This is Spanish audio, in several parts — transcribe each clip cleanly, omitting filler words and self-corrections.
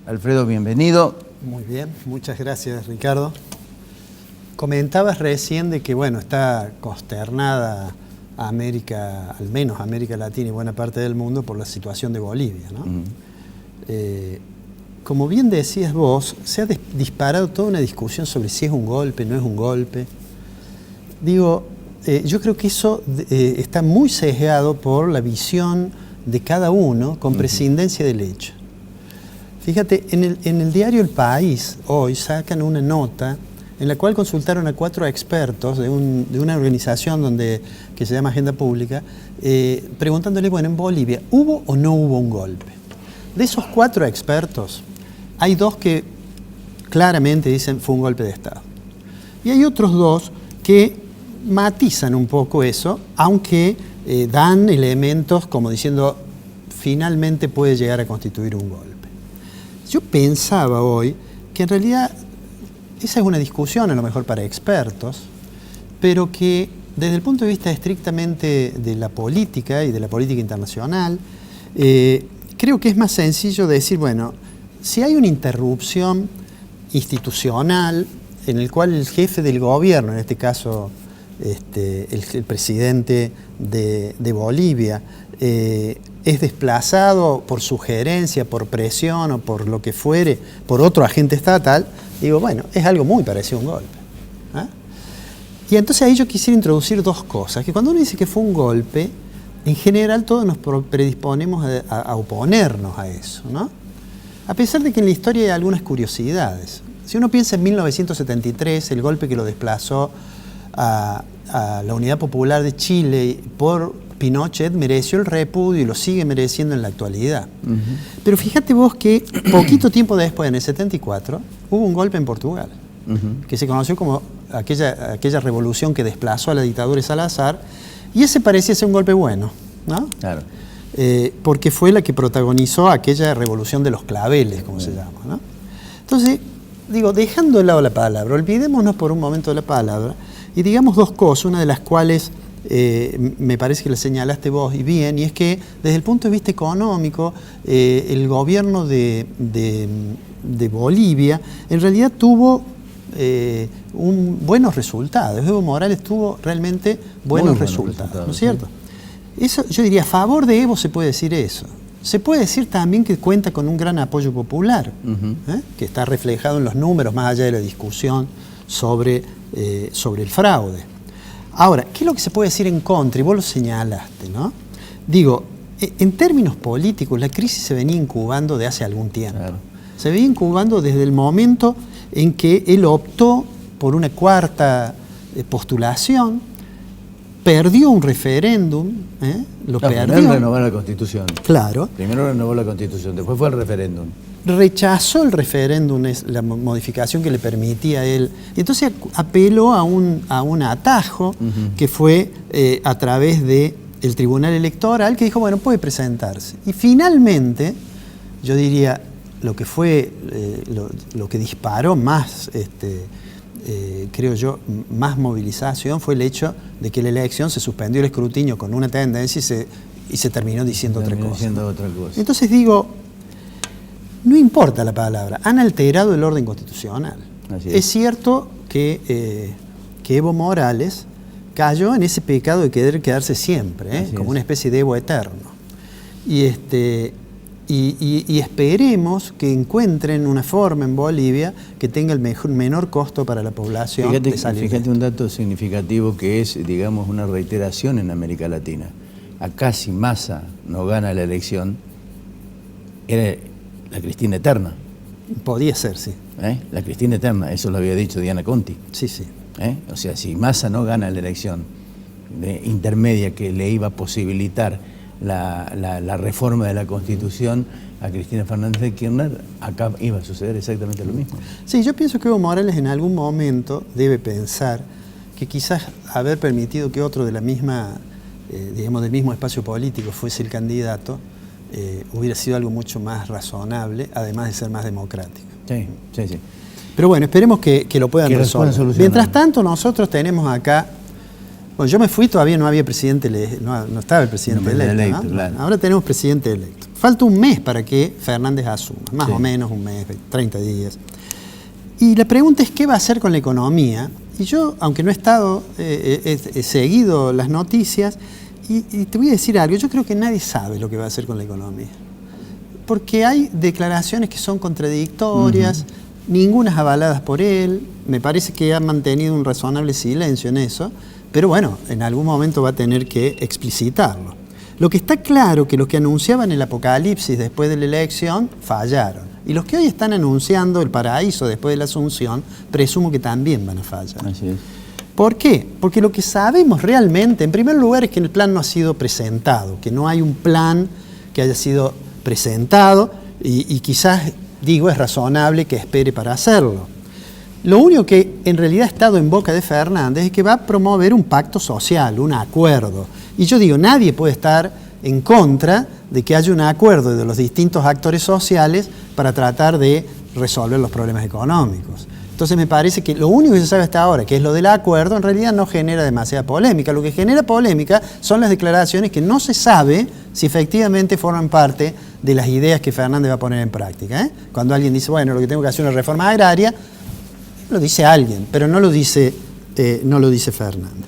Alfredo, bienvenido. Muy bien, muchas gracias, Ricardo. Comentabas recién de que, bueno, está consternada América, al menos América Latina y buena parte del mundo, por la situación de Bolivia, ¿no? Como bien decías vos, se ha disparado toda una discusión sobre si es un golpe, no es un golpe. Digo, yo creo que eso está muy sesgado por la visión de cada uno con prescindencia del hecho. Fíjate, en el diario El País hoy sacan una nota en la cual consultaron a 4 expertos de una organización que se llama Agenda Pública, preguntándole, bueno, en Bolivia, ¿hubo o no hubo un golpe? De esos 4 expertos, hay 2 que claramente dicen fue un golpe de Estado. Y hay otros 2 que matizan un poco eso, aunque dan elementos como diciendo finalmente puede llegar a constituir un golpe. Yo pensaba hoy que en realidad esa es una discusión a lo mejor para expertos, pero que desde el punto de vista estrictamente de la política y de la política internacional, creo que es más sencillo decir, bueno, si hay una interrupción institucional en el cual el jefe del gobierno, en este caso el presidente de Bolivia, es desplazado por sugerencia, por presión o por lo que fuere, por otro agente estatal, digo, bueno, es algo muy parecido a un golpe. Y entonces ahí yo quisiera introducir 2 cosas, que cuando uno dice que fue un golpe, en general todos nos predisponemos a oponernos a eso, ¿no? A pesar de que en la historia hay algunas curiosidades. Si uno piensa en 1973, el golpe que lo desplazó a la Unidad Popular de Chile por Pinochet mereció el repudio y lo sigue mereciendo en la actualidad. Pero fíjate vos que poquito tiempo después, en el 74, hubo un golpe en Portugal, que se conoció como aquella revolución que desplazó a la dictadura de Salazar, y ese parecía ser un golpe bueno, ¿no? Claro. Porque fue la que protagonizó aquella revolución de los claveles, como se llama, ¿no? Entonces, digo, dejando de lado la palabra, olvidémonos por un momento de la palabra y digamos 2 cosas, una de las cuales me parece que la señalaste vos y bien, y es que desde el punto de vista económico, el gobierno de Bolivia en realidad tuvo buenos resultados. Evo Morales tuvo realmente buenos resultados, ¿no es cierto? Eso, yo diría, a favor de Evo se puede decir eso. Se puede decir también que cuenta con un gran apoyo popular, que está reflejado en los números, más allá de la discusión sobre el fraude. Ahora, ¿qué es lo que se puede decir en contra? Y vos lo señalaste, ¿no? Digo, en términos políticos, la crisis se venía incubando de hace algún tiempo. Claro. Se venía incubando desde el momento en que él optó por una 4ª postulación, perdió un referéndum, lo perdió. Primero renovó la Constitución. Claro. Primero renovó la Constitución, después fue el referéndum. Rechazó el referéndum, la modificación que le permitía a él. Entonces apeló a un atajo que fue a través del Tribunal Electoral, que dijo, bueno, puede presentarse. Y finalmente, yo diría, lo que fue, lo que disparó más, creo yo, más movilización fue el hecho de que la elección se suspendió el escrutinio con una tendencia y se terminó diciendo otra cosa. Entonces digo, no importa la palabra, han alterado el orden constitucional. Es cierto que Evo Morales cayó en ese pecado de querer quedarse siempre, como una especie de Evo eterno. Y esperemos que encuentren una forma en Bolivia que tenga el menor costo para la población. Fíjate un dato significativo que es, digamos, una reiteración en América Latina. Acá si Massa no gana la elección, era la Cristina Eterna. Podía ser, sí. La Cristina Eterna, eso lo había dicho Diana Conti. Sí, sí. O sea, si Massa no gana la elección intermedia que le iba a posibilitar la reforma de la Constitución a Cristina Fernández de Kirchner, acá iba a suceder exactamente lo mismo. Sí, yo pienso que Evo Morales en algún momento debe pensar que quizás haber permitido que otro de la misma, digamos, del mismo espacio político fuese el candidato, hubiera sido algo mucho más razonable, además de ser más democrático. Sí, sí, sí. Pero bueno, esperemos que lo puedan resolver. Mientras tanto, nosotros tenemos acá... Bueno, yo me fui, todavía no había presidente, no estaba el presidente electo, ¿no? Claro. Ahora tenemos presidente electo. falta un mes para que Fernández asuma, más o menos un mes, 30 días. Y la pregunta es qué va a hacer con la economía. Y yo, aunque no he estado, he seguido las noticias, y te voy a decir algo, yo creo que nadie sabe lo que va a hacer con la economía. Porque hay declaraciones que son contradictorias, ninguna avaladas por él, me parece que ha mantenido un razonable silencio en eso, pero bueno, en algún momento va a tener que explicitarlo. Lo que está claro que los que anunciaban el apocalipsis después de la elección fallaron. Y los que hoy están anunciando el paraíso después de la asunción, presumo que también van a fallar. Así es. ¿Por qué? Porque lo que sabemos realmente, en primer lugar, es que el plan no ha sido presentado, que no hay un plan que haya sido presentado y quizás, digo, es razonable que espere para hacerlo. Lo único que en realidad ha estado en boca de Fernández es que va a promover un pacto social, un acuerdo. Y yo digo, nadie puede estar en contra de que haya un acuerdo de los distintos actores sociales para tratar de resolver los problemas económicos. Entonces me parece que lo único que se sabe hasta ahora, que es lo del acuerdo, en realidad no genera demasiada polémica. Lo que genera polémica son las declaraciones que no se sabe si efectivamente forman parte de las ideas que Fernández va a poner en práctica. Cuando alguien dice, bueno, lo que tengo que hacer es una reforma agraria, lo dice alguien, pero no lo dice Fernández.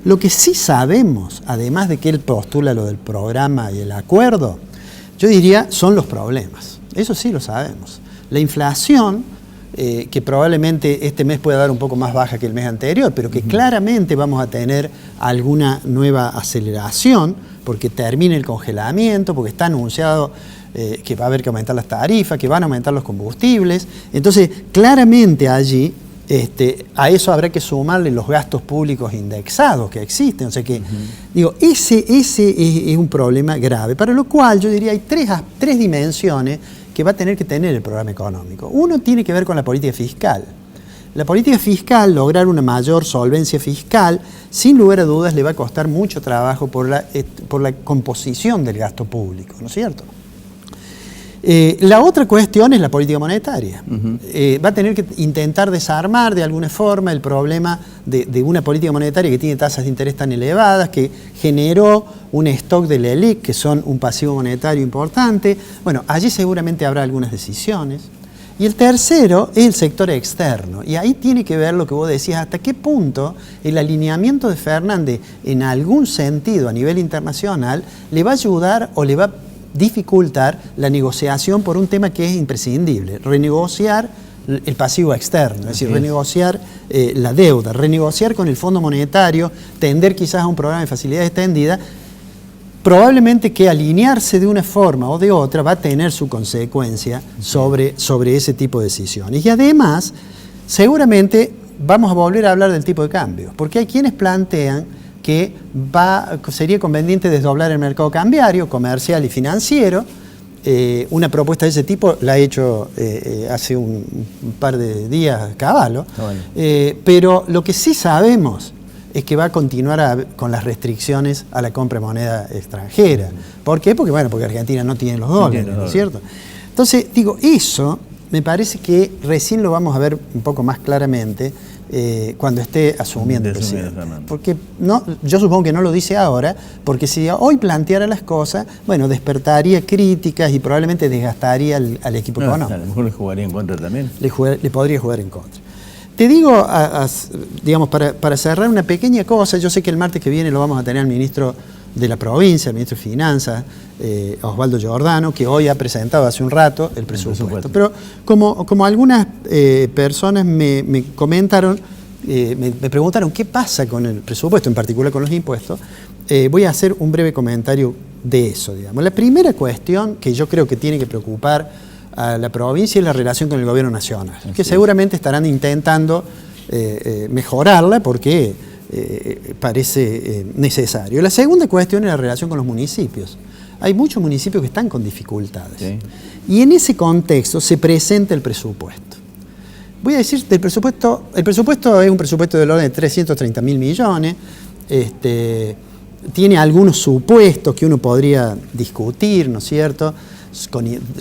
Lo que sí sabemos, además de que él postula lo del programa y el acuerdo, yo diría, son los problemas. Eso sí lo sabemos. La inflación, que probablemente este mes pueda dar un poco más baja que el mes anterior, pero que claramente vamos a tener alguna nueva aceleración, porque termina el congelamiento, porque está anunciado que va a haber que aumentar las tarifas, que van a aumentar los combustibles. Entonces, claramente allí, a eso habrá que sumarle los gastos públicos indexados que existen. O sea que, digo, ese es un problema grave, para lo cual yo diría hay tres dimensiones que va a tener que tener el programa económico. Uno tiene que ver con la política fiscal. La política fiscal, lograr una mayor solvencia fiscal, sin lugar a dudas le va a costar mucho trabajo por la composición del gasto público, ¿no es cierto? La otra cuestión es la política monetaria. Va a tener que intentar desarmar de alguna forma el problema de una política monetaria que tiene tasas de interés tan elevadas, que generó un stock de LELIQ, que son un pasivo monetario importante. Bueno, allí seguramente habrá algunas decisiones. Y el tercero es el sector externo. Y ahí tiene que ver lo que vos decías, hasta qué punto el alineamiento de Fernández en algún sentido a nivel internacional le va a ayudar o le va a dificultar la negociación por un tema que es imprescindible, renegociar el pasivo externo, es decir, renegociar la deuda, renegociar con el Fondo Monetario, tender quizás a un programa de facilidades extendida, probablemente que alinearse de una forma o de otra va a tener su consecuencia sobre ese tipo de decisiones. Y además, seguramente vamos a volver a hablar del tipo de cambio, porque hay quienes plantean que sería conveniente desdoblar el mercado cambiario, comercial y financiero. Una propuesta de ese tipo la ha hecho hace un par de días Cavallo, pero lo que sí sabemos es que va a continuar con las restricciones a la compra de moneda extranjera. ¿Por qué? Porque Argentina no tiene los dólares, ¿no es cierto? Entonces, digo, eso me parece que recién lo vamos a ver un poco más claramente cuando esté asumiendo el presidente. Porque yo supongo que no lo dice ahora, porque si hoy planteara las cosas, bueno, despertaría críticas y probablemente desgastaría al equipo económico. A lo mejor le jugaría en contra también. Le podría jugar en contra. Te digo, digamos, para cerrar una pequeña cosa, yo sé que el martes que viene lo vamos a tener al ministro de la provincia, el ministro de Finanzas, Osvaldo Giordano, que hoy ha presentado hace un rato el presupuesto. Pero como algunas personas me comentaron, me preguntaron qué pasa con el presupuesto, en particular con los impuestos, voy a hacer un breve comentario de eso, digamos. La primera cuestión que yo creo que tiene que preocupar a la provincia es la relación con el gobierno nacional, que seguramente estarán intentando mejorarla porque parece necesario. La segunda cuestión es la relación con los municipios. Hay muchos municipios que están con dificultades. Sí. Y en ese contexto se presenta el presupuesto. Voy a decir, el presupuesto es un presupuesto del orden de 330.000 millones. Tiene algunos supuestos que uno podría discutir, ¿no es cierto?,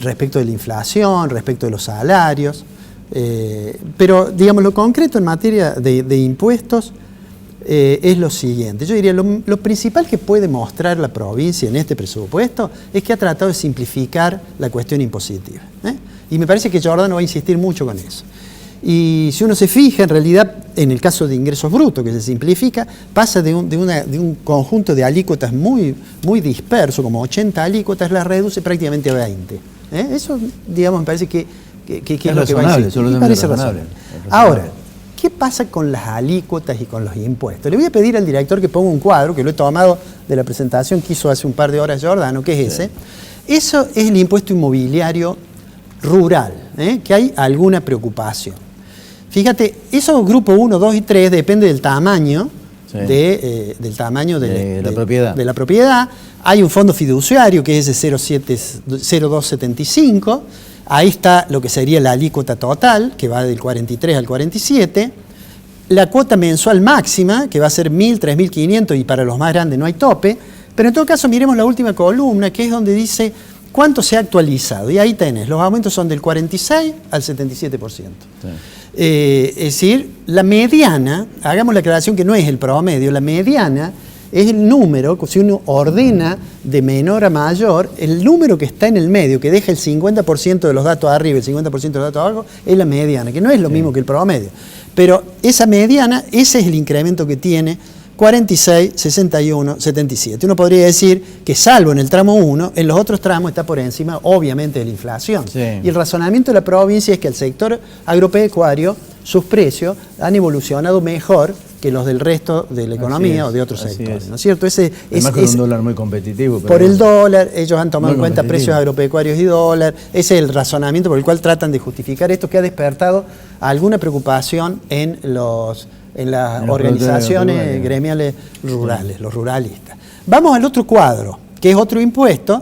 respecto de la inflación, respecto de los salarios. Pero, digamos, lo concreto en materia de impuestos, es lo siguiente. Yo diría, lo principal que puede mostrar la provincia en este presupuesto es que ha tratado de simplificar la cuestión impositiva. Y me parece que Giordano va a insistir mucho con eso. Y si uno se fija, en realidad, en el caso de ingresos brutos, que se simplifica, pasa de un conjunto de alícuotas muy disperso, como 80 alícuotas, las reduce prácticamente a 20. Eso, digamos, me parece que es lo que va a insistir. Me parece razonable. Ahora, ¿qué pasa con las alícuotas y con los impuestos? Le voy a pedir al director que ponga un cuadro, que lo he tomado de la presentación que hizo hace un par de horas Giordano, que es ese. Eso es el impuesto inmobiliario rural, que hay alguna preocupación. Fíjate, esos grupos 1, 2 y 3 depende del tamaño, del tamaño de la propiedad. Hay un fondo fiduciario que es de 0,275. Ahí está lo que sería la alícuota total, que va del 43 al 47. La cuota mensual máxima, que va a ser 1.000, 3.500 y para los más grandes no hay tope. Pero en todo caso miremos la última columna, que es donde dice cuánto se ha actualizado. Y ahí tenés, los aumentos son del 46 al 77%. Sí. Es decir, la mediana, hagamos la aclaración que no es el promedio, la mediana es el número, si uno ordena de menor a mayor, el número que está en el medio, que deja el 50% de los datos arriba y el 50% de los datos abajo, es la mediana, que no es lo mismo que el promedio. Pero esa mediana, ese es el incremento que tiene 46, 61, 77. Uno podría decir que salvo en el tramo 1, en los otros tramos está por encima, obviamente, de la inflación. Sí. Y el razonamiento de la provincia es que el sector agropecuario, sus precios han evolucionado mejor que los del resto de la economía o de otros sectores, ¿no es cierto? Además con un dólar muy competitivo. Por el dólar, ellos han tomado en cuenta precios agropecuarios y dólar. Ese es el razonamiento por el cual tratan de justificar esto, que ha despertado alguna preocupación en las organizaciones gremiales rurales, los ruralistas. Vamos al otro cuadro, que es otro impuesto,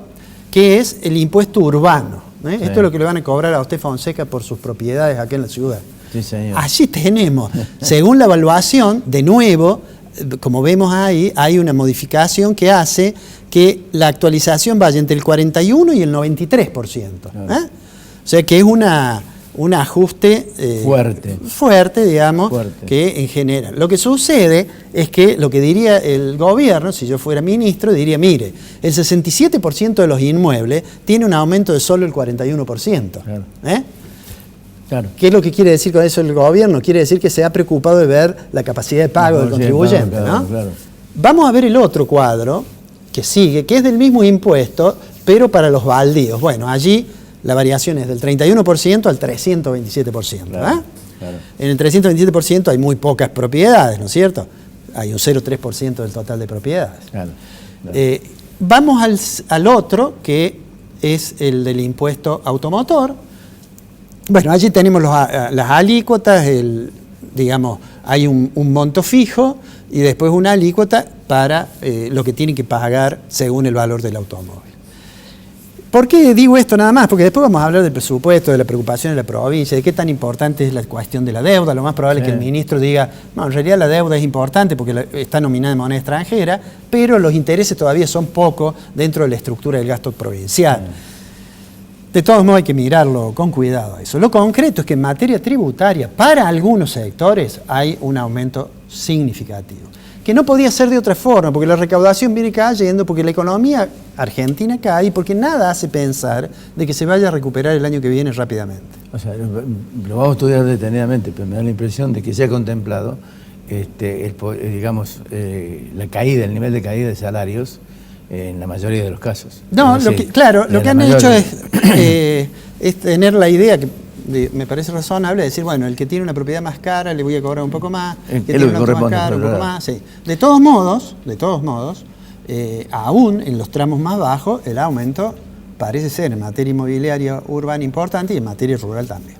que es el impuesto urbano. Esto es lo que le van a cobrar a usted, Fonseca, por sus propiedades acá en la ciudad. Sí, señor. Allí tenemos, según la evaluación, de nuevo, como vemos ahí, hay una modificación que hace que la actualización vaya entre el 41 y el 93%. Claro. O sea que es un ajuste fuerte, digamos, que en general. Lo que sucede es que lo que diría el gobierno, si yo fuera ministro, diría, mire, el 67% de los inmuebles tiene un aumento de solo el 41%. Claro. Claro. ¿Qué es lo que quiere decir con eso el gobierno? Quiere decir que se ha preocupado de ver la capacidad de pago del contribuyente. Claro. Vamos a ver el otro cuadro que sigue, que es del mismo impuesto, pero para los baldíos. Bueno, allí la variación es del 31% al 327%. Claro. En el 327% hay muy pocas propiedades, ¿no es cierto? Hay un 0,3% del total de propiedades. Claro. Vamos al otro, que es el del impuesto automotor. Bueno, allí tenemos las alícuotas, digamos, hay un monto fijo y después una alícuota para lo que tienen que pagar según el valor del automóvil. ¿Por qué digo esto nada más? Porque después vamos a hablar del presupuesto, de la preocupación de la provincia, de qué tan importante es la cuestión de la deuda. Lo más probable es que el ministro diga, no, en realidad la deuda es importante porque está nominada en moneda extranjera, pero los intereses todavía son pocos dentro de la estructura del gasto provincial. De todos modos hay que mirarlo con cuidado a eso. Lo concreto es que en materia tributaria, para algunos sectores, hay un aumento significativo, que no podía ser de otra forma, porque la recaudación viene cayendo, porque la economía argentina cae y porque nada hace pensar de que se vaya a recuperar el año que viene rápidamente. O sea, lo vamos a estudiar detenidamente, pero me da la impresión de que se ha contemplado la caída, el nivel de caída de salarios en la mayoría de los casos. No, lo que han hecho es tener la idea que me parece razonable, decir, bueno, el que tiene una propiedad más cara le voy a cobrar un poco más, el que tiene un auto más caro, un poco más. Sí. De todos modos, aún en los tramos más bajos, el aumento parece ser en materia inmobiliaria urbana importante y en materia rural también.